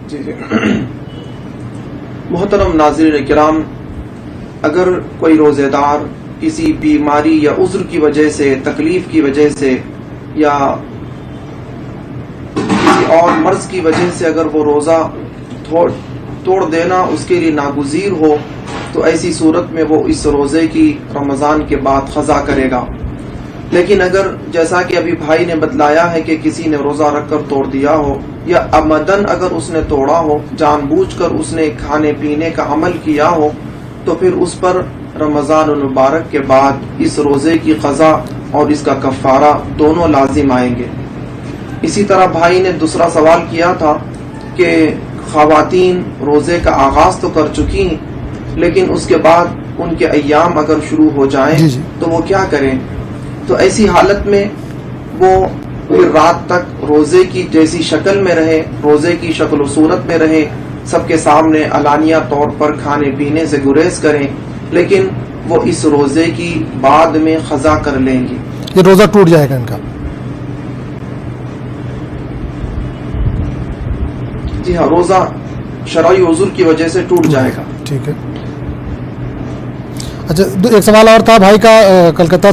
جی محترم ناظرین کرام، اگر کوئی روزے دار کسی بیماری یا عذر کی وجہ سے، تکلیف کی وجہ سے یا کسی اور مرض کی وجہ سے اگر وہ روزہ توڑ دینا اس کے لیے ناگزیر ہو تو ایسی صورت میں وہ اس روزے کی رمضان کے بعد قضا کرے گا. لیکن اگر جیسا کہ ابھی بھائی نے بتلایا ہے کہ کسی نے روزہ رکھ کر توڑ دیا ہو یا عمدن اگر اس نے توڑا ہو، جان بوجھ کر اس نے کھانے پینے کا عمل کیا ہو، تو پھر اس پر رمضان المبارک کے بعد اس روزے کی قضا اور اس کا کفارہ دونوں لازم آئیں گے. اسی طرح بھائی نے دوسرا سوال کیا تھا کہ خواتین روزے کا آغاز تو کر چکی ہیں لیکن اس کے بعد ان کے ایام اگر شروع ہو جائیں تو وہ کیا کریں. تو ایسی حالت میں وہ پھر رات تک روزے کی جیسی شکل میں رہے، روزے کی شکل و صورت میں رہے، سب کے سامنے علانیہ طور پر کھانے پینے سے گریز کریں، لیکن وہ اس روزے کی بعد میں قضا کر لیں گی. یہ روزہ ٹوٹ جائے گا ان کا؟ جی ہاں، روزہ شرعی عذر کی وجہ سے ٹوٹ جائے گا. ٹھیک ہے. اچھا، ایک سوال اور تھا بھائی کا کلکتہ